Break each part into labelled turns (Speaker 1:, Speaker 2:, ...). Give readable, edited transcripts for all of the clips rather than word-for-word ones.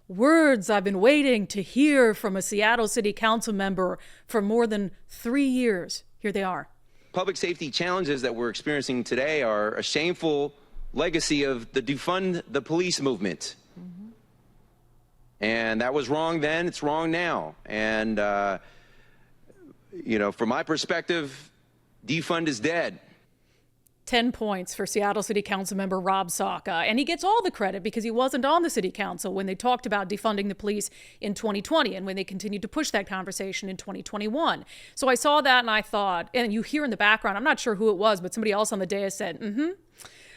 Speaker 1: words I've been waiting to hear from a Seattle City Council member for more than 3 years. Here they are.
Speaker 2: Public safety challenges that we're experiencing today are a shameful legacy of the defund the police movement. And that was wrong then, it's wrong now. And, from my perspective, defund is dead.
Speaker 1: 10 points for Seattle City Councilmember Ron Saka. And he gets all the credit because he wasn't on the city council when they talked about defunding the police in 2020 and when they continued to push that conversation in 2021. So I saw that and I thought, and you hear in the background, I'm not sure who it was, but somebody else on the dais said,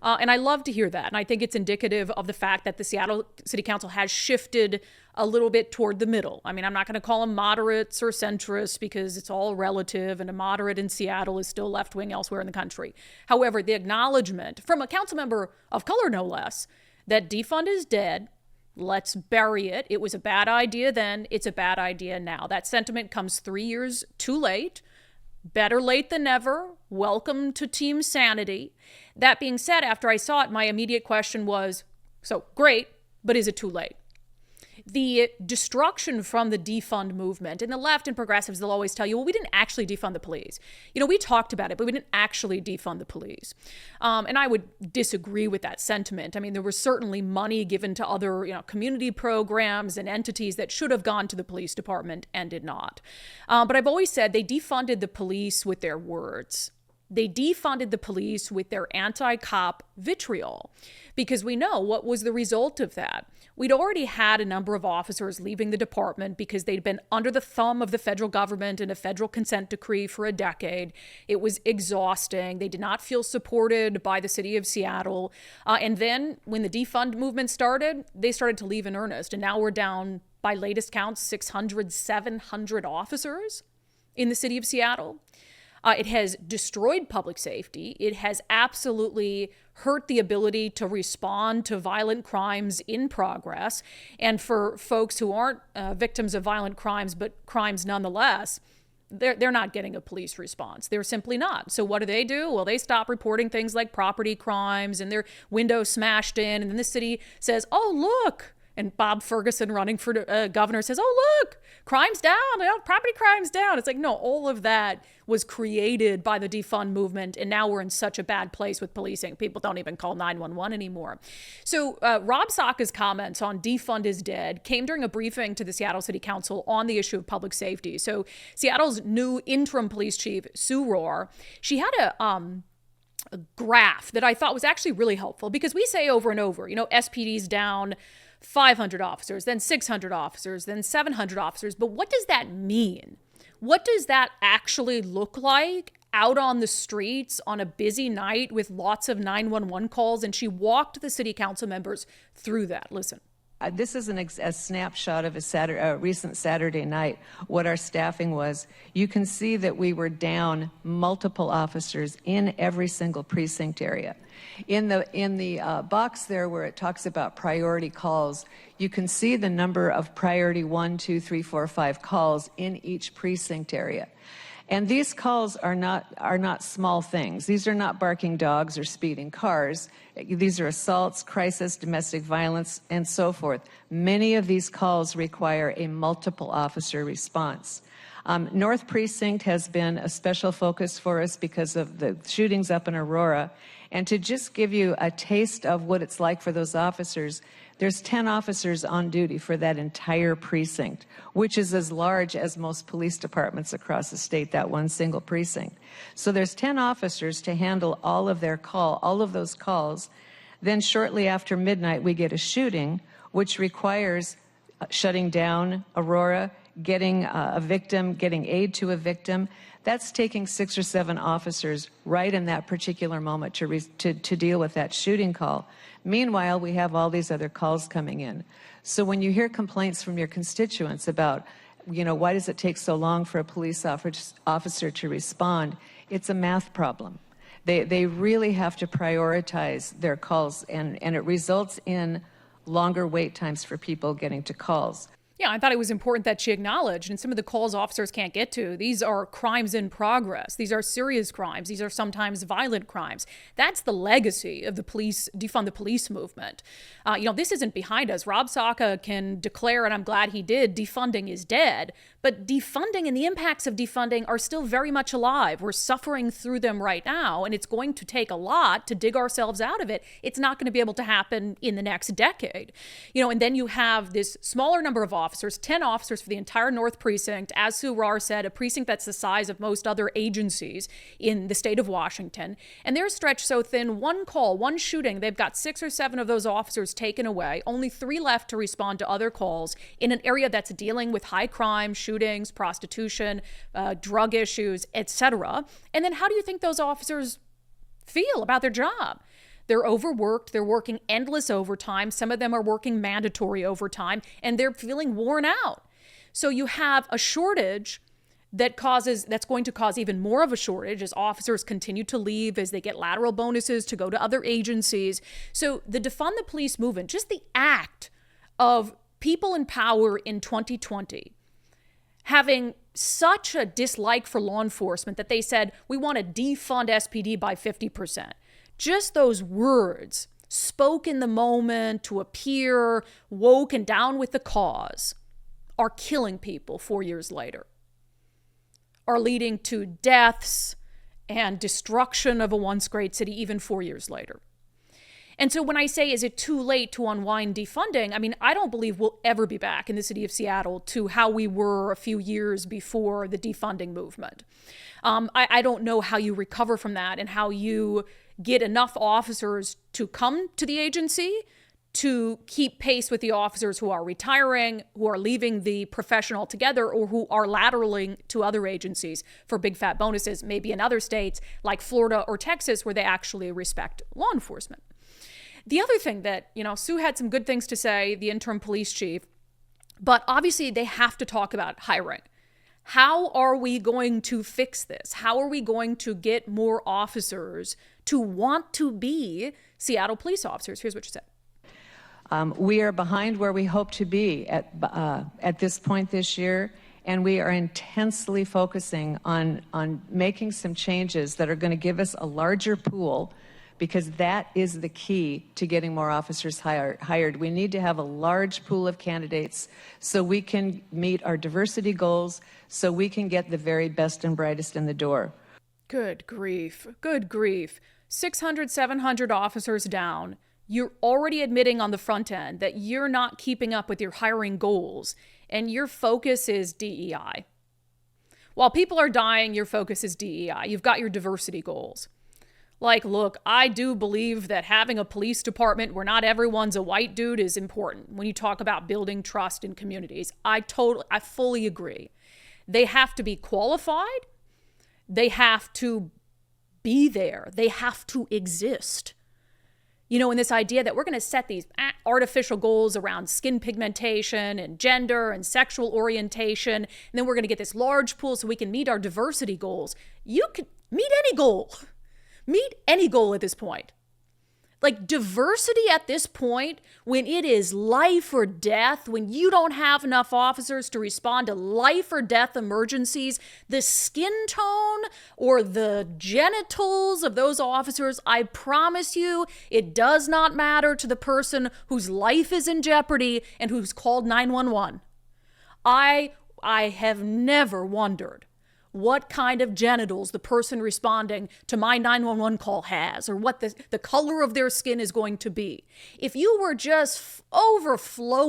Speaker 1: and I love to hear that. And I think it's indicative of the fact that the Seattle City Council has shifted a little bit toward the middle. I mean, I'm not going to call them moderates or centrists because it's all relative, and a moderate in Seattle is still left-wing elsewhere in the country. However, the acknowledgement from a council member of color, no less, that defund is dead. Let's bury it. It was a bad idea then. It's a bad idea now. That sentiment comes 3 years too late. Better late than never. Welcome to Team Sanity. That being said, after I saw it, my immediate question was, so great, but is it too late? The destruction from the defund movement, and the left and progressives, they'll always tell you, well, we didn't actually defund the police. We talked about it, but we didn't actually defund the police. And I would disagree with that sentiment. I mean, there was certainly money given to other, community programs and entities that should have gone to the police department and did not. But I've always said they defunded the police with their words. They defunded the police with their anti-cop vitriol, because we know what was the result of that. We'd already had a number of officers leaving the department because they'd been under the thumb of the federal government and a federal consent decree for a decade. It was exhausting. They did not feel supported by the city of Seattle. And then when the defund movement started, they started to leave in earnest. And now we're down, by latest counts, 600, 700 officers in the city of Seattle. It has destroyed public safety. It has absolutely hurt the ability to respond to violent crimes in progress. And for folks who aren't victims of violent crimes, but crimes nonetheless, they're not getting a police response. They're simply not. So what do? Well, they stop reporting things like property crimes and their windows smashed in. And then the city says, oh, look. And Bob Ferguson, running for governor, says, oh, look, crime's down, property crime's down. It's like, no, all of that was created by the defund movement. And now we're in such a bad place with policing. People don't even call 911 anymore. So Ron Saka's comments on defund is dead came during a briefing to the Seattle City Council on the issue of public safety. So Seattle's new interim police chief, Sue Rohr, she had a graph that I thought was actually really helpful, because we say over and over, SPD's down 500 officers, then 600 officers, then 700 officers. But what does that mean? What does that actually look like out on the streets on a busy night with lots of 911 calls? And she walked the city council members through that. Listen.
Speaker 3: This is a snapshot of a recent Saturday night, what our staffing was. You can see that we were down multiple officers in every single precinct area. In the box there where it talks about priority calls, you can see the number of priority 1, 2, 3, 4, 5 calls in each precinct area. And these calls are not small things. These are not barking dogs or speeding cars. These are assaults, crisis, domestic violence, and so forth. Many of these calls require a multiple officer response. North Precinct has been a special focus for us because of the shootings up in Aurora. And to just give you a taste of what it's like for those officers, there's 10 officers on duty for that entire precinct, which is as large as most police departments across the state, that one single precinct. So there's 10 officers to handle all of those calls. Then shortly after midnight, we get a shooting, which requires shutting down Aurora, getting a victim, getting aid to a victim. That's taking 6 or 7 officers right in that particular moment to deal with that shooting call. Meanwhile, we have all these other calls coming in. So when you hear complaints from your constituents about, why does it take so long for a police officer to respond, it's a math problem. They really have to prioritize their calls, and it results in longer wait times for people getting to calls.
Speaker 1: Yeah, I thought it was important that she acknowledged, and some of the calls officers can't get to, these are crimes in progress. These are serious crimes. These are sometimes violent crimes. That's the legacy of the police, defund the police movement. This isn't behind us. Rob Saka can declare, and I'm glad he did, defunding is dead. But defunding and the impacts of defunding are still very much alive. We're suffering through them right now, and it's going to take a lot to dig ourselves out of it. It's not going to be able to happen in the next decade. And then you have this smaller number of officers, 10 officers for the entire North Precinct, as Sue Rahr said, a precinct that's the size of most other agencies in the state of Washington. And they're stretched so thin, one call, one shooting, they've got 6 or 7 of those officers taken away, only 3 left to respond to other calls in an area that's dealing with high crime, shootings, prostitution, drug issues, etc. And then how do you think those officers feel about their job? They're overworked. They're working endless overtime. Some of them are working mandatory overtime, and they're feeling worn out. So you have a shortage that's going to cause even more of a shortage as officers continue to leave, as they get lateral bonuses to go to other agencies. So the defund the police movement, just the act of people in power in 2020 having such a dislike for law enforcement that they said, we want to defund SPD by 50%. Just those words, spoke in the moment to appear woke and down with the cause, are killing people 4 years later, are leading to deaths and destruction of a once great city even 4 years later. And so when I say, is it too late to unwind defunding? I mean, I don't believe we'll ever be back in the city of Seattle to how we were a few years before the defunding movement. I don't know how you recover from that and how you get enough officers to come to the agency to keep pace with the officers who are retiring, who are leaving the profession altogether, or who are lateraling to other agencies for big fat bonuses, maybe in other states like Florida or Texas, where they actually respect law enforcement. The other thing that, Sue had some good things to say, the interim police chief, but obviously they have to talk about hiring. How are we going to fix this? How are we going to get more officers to want to be Seattle police officers? Here's what she said.
Speaker 3: We are behind where we hope to be at this point this year, and we are intensely focusing on making some changes that are going to give us a larger pool, because that is the key to getting more officers hired. We need to have a large pool of candidates so we can meet our diversity goals, so we can get the very best and brightest in the door.
Speaker 1: Good grief. Good grief. 600, 700 officers down. You're already admitting on the front end that you're not keeping up with your hiring goals, and your focus is DEI. While people are dying, your focus is DEI. You've got your diversity goals. Like, look, I do believe that having a police department where not everyone's a white dude is important when you talk about building trust in communities. I fully agree. They have to be qualified. They have to be there. They have to exist. And this idea that we're going to set these artificial goals around skin pigmentation and gender and sexual orientation, and then we're going to get this large pool so we can meet our diversity goals. You can meet any goal. Meet any goal at this point. Like, diversity at this point, when it is life or death, when you don't have enough officers to respond to life or death emergencies, the skin tone or the genitals of those officers, I promise you, it does not matter to the person whose life is in jeopardy and who's called 911. I have never wondered what kind of genitals the person responding to my 911 call has, or what the color of their skin is going to be. If you were just overflow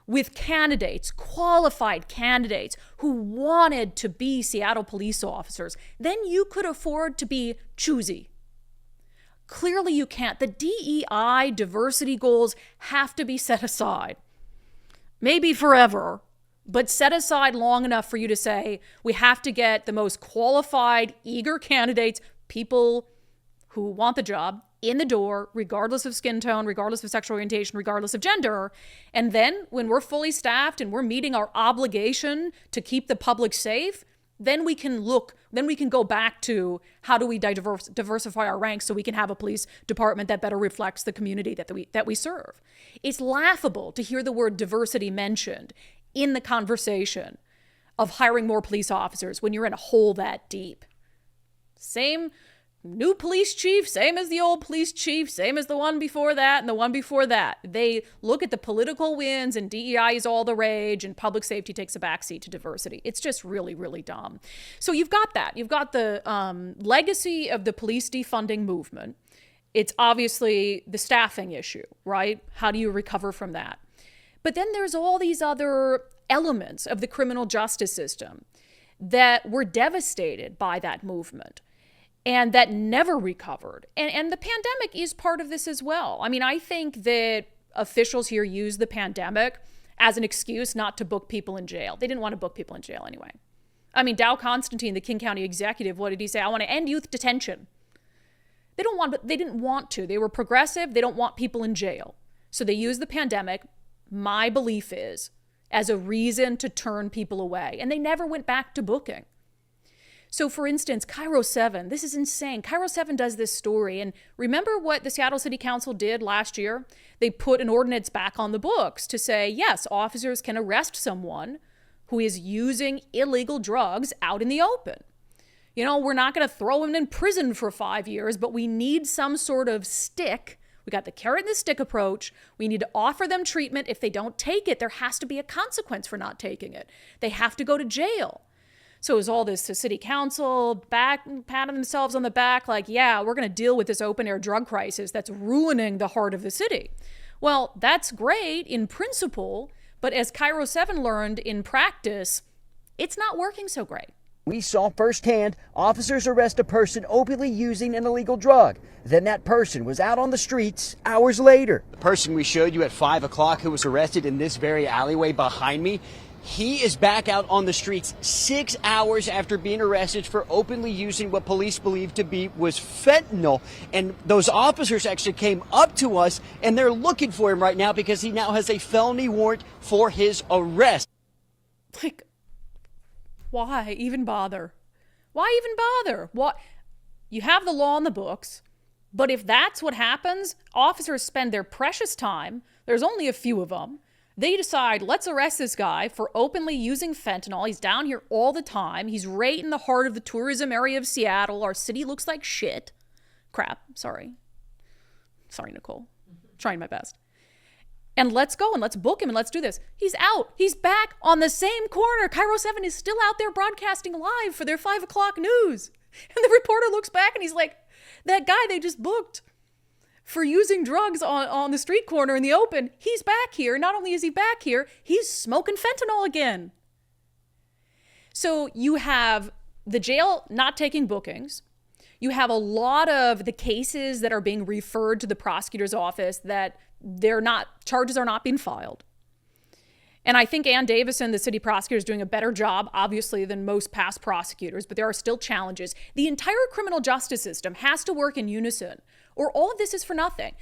Speaker 1: with candidates, qualified candidates who wanted to be Seattle police officers, then you could afford to be choosy. Clearly you can't. The DEI diversity goals have to be set aside. Maybe forever, but set aside long enough for you to say, we have to get the most qualified, eager candidates, people who want the job, in the door, regardless of skin tone, regardless of sexual orientation, regardless of gender. And then when we're fully staffed and we're meeting our obligation to keep the public safe, Then we can go back to how do we diversify our ranks so we can have a police department that better reflects the community that we serve. It's laughable to hear the word diversity mentioned in the conversation of hiring more police officers when you're in a hole that deep. Same new police chief, same as the old police chief, same as the one before that and the one before that. They look at the political wins and DEI is all the rage and public safety takes a backseat to diversity. It's just really, really dumb. So you've got that. You've got the legacy of the police defunding movement. It's obviously the staffing issue, right? How do you recover from that? But then there's all these other elements of the criminal justice system that were devastated by that movement and that never recovered. And the pandemic is part of this as well. I mean, I think that officials here use the pandemic as an excuse not to book people in jail. They didn't want to book people in jail anyway. I mean, Dow Constantine, the King County executive, what did he say? I want to end youth detention. They didn't want to. They were progressive. They don't want people in jail. So they use the pandemic, my belief is, as a reason to turn people away. And they never went back to booking. So for instance, Cairo 7, this is insane. Cairo 7 does this story. And remember what the Seattle City Council did last year? They put an ordinance back on the books to say, yes, officers can arrest someone who is using illegal drugs out in the open. You know, we're not going to throw him in prison for 5 years, but we need some sort of stick. We got the carrot and the stick approach. We need to offer them treatment. If they don't take it, there has to be a consequence for not taking it. They have to go to jail. So it was all this, the city council patting themselves on the back like, yeah, we're going to deal with this open air drug crisis that's ruining the heart of the city. Well, that's great in principle, but as Cairo 7 learned in practice, it's not working so great.
Speaker 4: We saw firsthand officers arrest a person openly using an illegal drug. Then that person was out on the streets hours later.
Speaker 5: The person we showed you at 5 o'clock who was arrested in this very alleyway behind me, he is back out on the streets 6 hours after being arrested for openly using what police believed to be was fentanyl. And those officers actually came up to us and they're looking for him right now because he now has a felony warrant for his arrest.
Speaker 1: Like, why even bother? Why even bother? What? You have the law on the books, but if that's what happens, officers spend their precious time, there's only a few of them, they decide, let's arrest this guy for openly using fentanyl. He's down here all the time. He's right in the heart of the tourism area of Seattle. Our city looks like shit. Crap, sorry. Sorry, Nicole. Trying my best. And let's go and let's book him and let's do this. He's out. He's back on the same corner. Cairo 7 is still out there broadcasting live for their 5 o'clock news. And the reporter looks back and he's like, that guy they just booked for using drugs on the street corner in the open, he's back here. Not only is he back here, he's smoking fentanyl again. So you have the jail not taking bookings. You have a lot of the cases that are being referred to the prosecutor's office that charges are not being filed. And I think Ann Davison, the city prosecutor, is doing a better job, obviously, than most past prosecutors, but there are still challenges. The entire criminal justice system has to work in unison, or all of this is for nothing.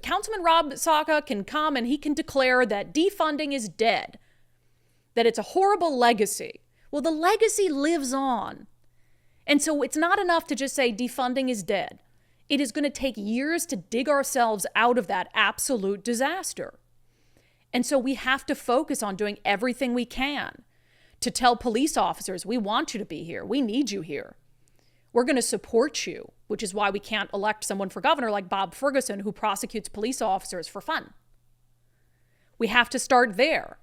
Speaker 1: Councilman Ron Saka can come and he can declare that defunding is dead, that it's a horrible legacy. Well, the legacy lives on. And so it's not enough to just say defunding is dead. It is going to take years to dig ourselves out of that absolute disaster. And so we have to focus on doing everything we can to tell police officers, we want you to be here. We need you here. We're going to support you, which is why we can't elect someone for governor like Bob Ferguson, who prosecutes police officers for fun. We have to start there.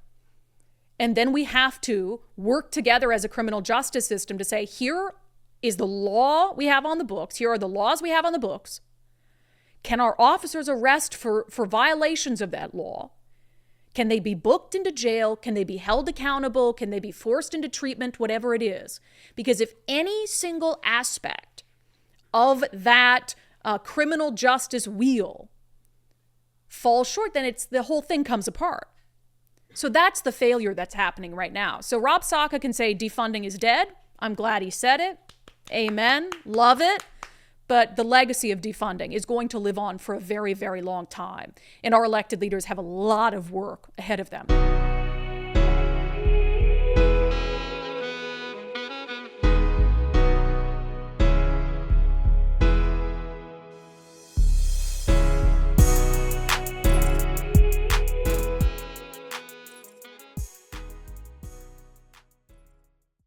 Speaker 1: And then we have to work together as a criminal justice system to say, here is the law we have on the books. Here are the laws we have on the books. Can our officers arrest for violations of that law? Can they be booked into jail? Can they be held accountable? Can they be forced into treatment? Whatever it is. Because if any single aspect of that criminal justice wheel falls short, then the whole thing comes apart. So that's the failure that's happening right now. So Rob Saka can say defunding is dead. I'm glad he said it. Amen. Love it. But the legacy of defunding is going to live on for a very, very long time. And our elected leaders have a lot of work ahead of them.